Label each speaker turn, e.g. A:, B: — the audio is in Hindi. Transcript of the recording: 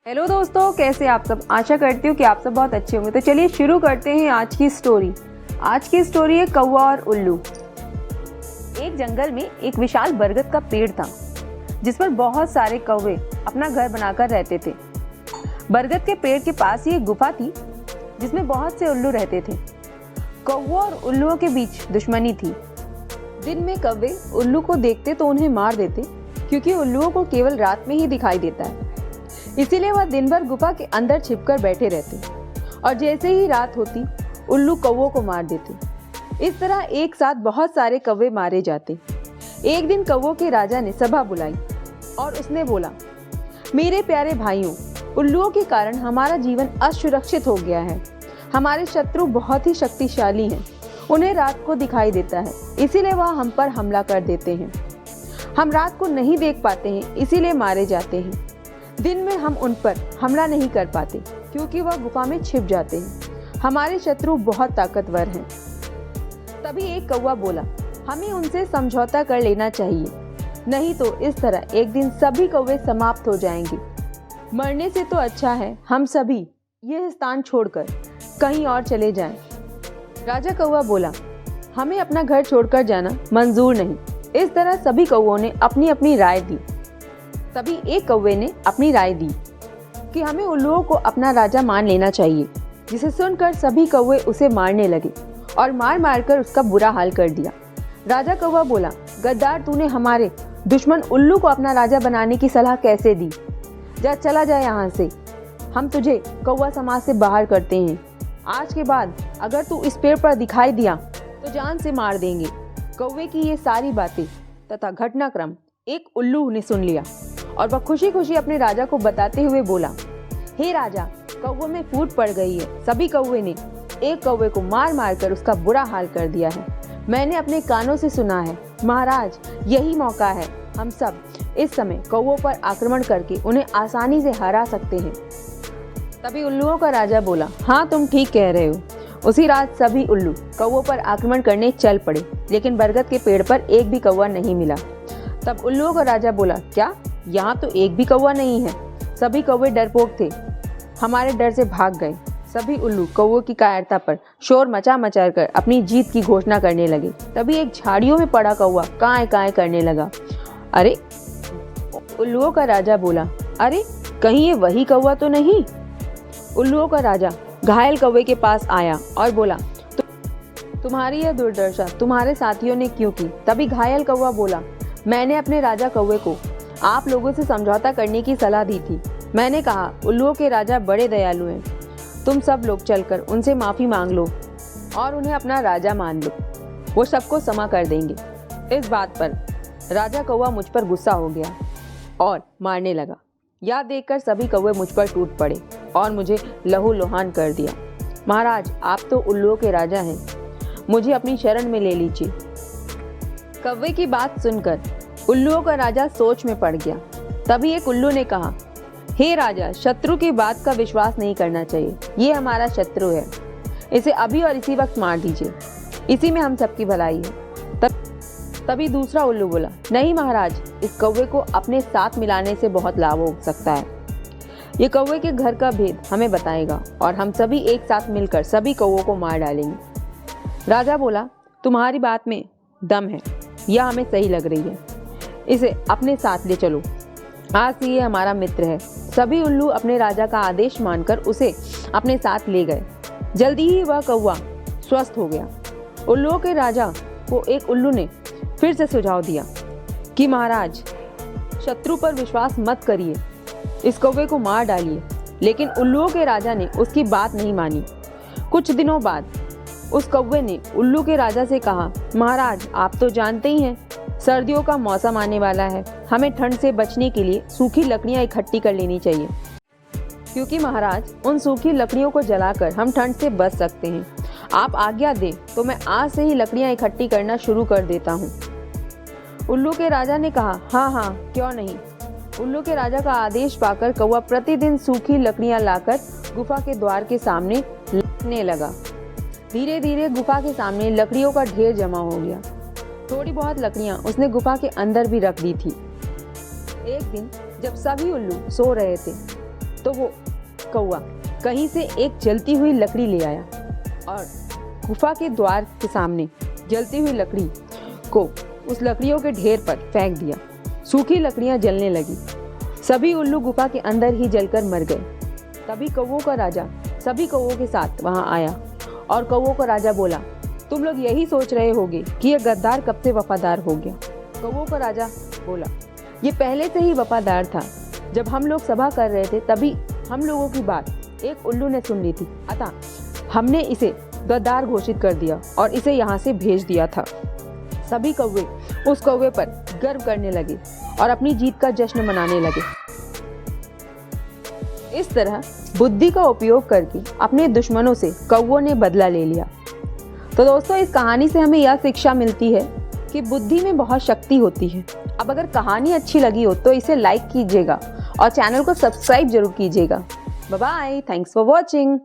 A: हेलो दोस्तों, कैसे आप सब। आशा करती हूँ कि आप सब बहुत अच्छे होंगे। तो चलिए शुरू करते हैं आज की स्टोरी। आज की स्टोरी है कौवा और उल्लू। एक जंगल में एक विशाल बरगद का पेड़ था जिस पर बहुत सारे कौवे अपना घर बनाकर रहते थे। बरगद के पेड़ के पास ही एक गुफा थी जिसमें बहुत से उल्लू रहते थे। कौवों और उल्लुओं के बीच दुश्मनी थी। दिन में कौवे उल्लू को देखते तो उन्हें मार देते, क्योंकि उल्लुओं को केवल रात में ही दिखाई देता है। इसीलिए वह दिन भर गुफा के अंदर छिपकर बैठे रहते और जैसे ही रात होती उल्लू कौवों को मार देते। इस तरह एक साथ बहुत सारे कौवे मारे जाते। एक दिन कौवों के राजा ने सभा बुलाई और उसने बोला, मेरे प्यारे भाइयों, उल्लुओं के कारण हमारा जीवन असुरक्षित हो गया है। हमारे शत्रु बहुत ही शक्तिशाली हैं। उन्हें रात को दिखाई देता है, इसीलिए वह हम पर हमला कर देते हैं। हम रात को नहीं देख पाते हैं, इसीलिए मारे जाते हैं। दिन में हम उन पर हमला नहीं कर पाते क्योंकि वह गुफा में छिप जाते हैं। हमारे शत्रु बहुत ताकतवर हैं। तभी एक कौवा बोला, हमें उनसे समझौता कर लेना चाहिए, नहीं तो इस तरह एक दिन सभी कौवे समाप्त हो जाएंगे। मरने से तो अच्छा है हम सभी यह स्थान छोड़कर कहीं और चले जाएं। राजा कौवा बोला, हमें अपना घर छोड़कर जाना मंजूर नहीं। इस तरह सभी कौवों ने अपनी अपनी राय दी। तभी एक कौवे ने अपनी राय दी कि हमें उल्लुओं को अपना राजा मान लेना चाहिए, जिसे सुनकर सभी कौवे उसे मारने लगे और मार मार कर उसका बुरा हाल कर दिया। राजा कौवा बोला, गद्दार, तूने हमारे दुश्मन उल्लू को अपना राजा बनाने की सलाह कैसे दी? जा, चला जा यहाँ से। हम तुझे कौवा समाज से बाहर करते हैं। आज के बाद अगर तू इस पेड़ पर दिखाई दिया तो जान से मार देंगे। कौवे की ये सारी बातें तथा घटनाक्रम एक उल्लू ने सुन लिया और वह खुशी खुशी अपने राजा को बताते हुए बोला, हे राजा, कौवे में फूट पड़ गई है। सभी कौवे ने एक कौवे को मार मार कर उसका बुरा हाल कर दिया है। मैंने अपने कानों से सुना है। महाराज, यही मौका है। हम सब इस समय कौवों पर आक्रमण करके उन्हें आसानी से हरा सकते हैं। तभी उल्लुओं का राजा बोला, हाँ, तुम ठीक कह रहे हो। उसी रात सभी उल्लू कौवों पर आक्रमण करने चल पड़े, लेकिन बरगद के पेड़ पर एक भी कौवा नहीं मिला। तब उल्लुओं का राजा बोला, क्या यहाँ तो एक भी कौवा नहीं है? सभी कौवे डरपोक थे, हमारे डर से भाग गए। सभी उल्लू कौवों की कायरता पर शोर मचा मचा कर अपनी जीत की घोषणा करने लगे। तभी एक झाड़ियों में पड़ा कौवा काएं काएं करने लगा। अरे, उल्लुओं का राजा बोला, अरे कहीं ये वही कौवा तो नहीं? उल्लुओं का राजा घायल कौवे के पास आया और बोला, तुम्हारी यह दुर्दशा तुम्हारे साथियों ने क्यों की? तभी घायल कौवा बोला, मैंने अपने राजा कौवे को आप लोगों से समझौता करने की सलाह दी थी। मैंने कहा, उल्लुओं के राजा बड़े दयालु हैं। तुम सब लोग चलकर उनसे माफ़ी मांग लो और उन्हें अपना राजा मान लो। वो सबको क्षमा कर देंगे। इस बात पर राजा कौवा मुझ पर गुस्सा हो गया और मारने लगा। यह देखकर सभी कौवे मुझ पर टूट पड़े और मुझे लहूलुहान कर दिया। महाराज, आप तो उल्लुओं के राजा हैं, मुझे अपनी शरण में ले लीजिए। कौवे की बात सुनकर उल्लुओं का राजा सोच में पड़ गया। तभी एक उल्लू ने कहा, हे राजा, शत्रु की बात का विश्वास नहीं करना चाहिए। ये हमारा शत्रु है, इसे अभी और इसी वक्त मार दीजिए। इसी में हम सबकी भलाई है। तभी दूसरा उल्लू बोला, नहीं महाराज, इस कौवे को अपने साथ मिलाने से बहुत लाभ हो सकता है। ये कौवे के घर का भेद हमें बताएगा और हम सभी एक साथ मिलकर सभी कौवों को मार डालेंगे। राजा बोला, तुम्हारी बात में दम है, यह हमें सही लग रही है। इसे अपने साथ ले चलो। आज से ये हमारा मित्र है। सभी उल्लू अपने राजा का आदेश मानकर उसे अपने साथ ले गए। जल्दी ही वह कौवा स्वस्थ हो गया। उल्लुओं के राजा को एक उल्लू ने फिर से सुझाव दिया कि महाराज, शत्रु पर विश्वास मत करिए, इस कौवे को मार डालिए। लेकिन उल्लुओं के राजा ने उसकी बात नहीं मानी। कुछ दिनों बाद उस कौवे ने उल्लू के राजा से कहा, महाराज, आप तो जानते ही हैं, सर्दियों का मौसम आने वाला है। हमें ठंड से बचने के लिए सूखी लकड़ियां इकट्ठी कर लेनी चाहिए, क्योंकि महाराज, उन सूखी लकड़ियों को जलाकर हम ठंड से बच सकते हैं। आप आज्ञा दें तो मैं आज से ही लकड़ियां इकट्ठी करना शुरू कर देता हूँ। उल्लू के राजा ने कहा, हाँ हाँ, क्यों नहीं। उल्लू के राजा का आदेश पाकर कौवा प्रतिदिन सूखी लकड़ियां लाकर गुफा के द्वार के सामने रखने लगा। धीरे धीरे गुफा के सामने लकड़ियों का ढेर जमा हो गया। थोड़ी बहुत लकड़ियां उसने गुफा के अंदर भी रख दी थी। एक दिन जब सभी उल्लू सो रहे थे तो वो कौवा कहीं से एक जलती हुई लकड़ी ले आया और गुफा के द्वार के सामने जलती हुई लकड़ी को उस लकड़ियों के ढेर पर फेंक दिया। सूखी लकड़ियां जलने लगी। सभी उल्लू गुफा के अंदर ही जलकर मर गए। तभी कौवों का राजा सभी कौवों के साथ वहां आया और कौवों का राजा बोला, तुम लोग यही सोच रहे होगे कि यह गद्दार कब से वफादार हो गया। कौवों का राजा बोला, ये पहले से ही वफादार था। जब हम लोग सभा कर रहे थे तभी हम लोगों की बात एक उल्लू ने सुन ली थी, अतः हमने इसे गद्दार घोषित कर दिया और इसे यहाँ से भेज दिया था। सभी कौवे उस कौवे पर गर्व करने लगे और अपनी जीत का जश्न मनाने लगे। इस तरह बुद्धि का उपयोग करके अपने दुश्मनों से कौवों ने बदला ले लिया। तो दोस्तों, इस कहानी से हमें यह शिक्षा मिलती है कि बुद्धि में बहुत शक्ति होती है। अब अगर कहानी अच्छी लगी हो तो इसे लाइक कीजिएगा और चैनल को सब्सक्राइब जरूर कीजिएगा। Bye bye, thanks for watching.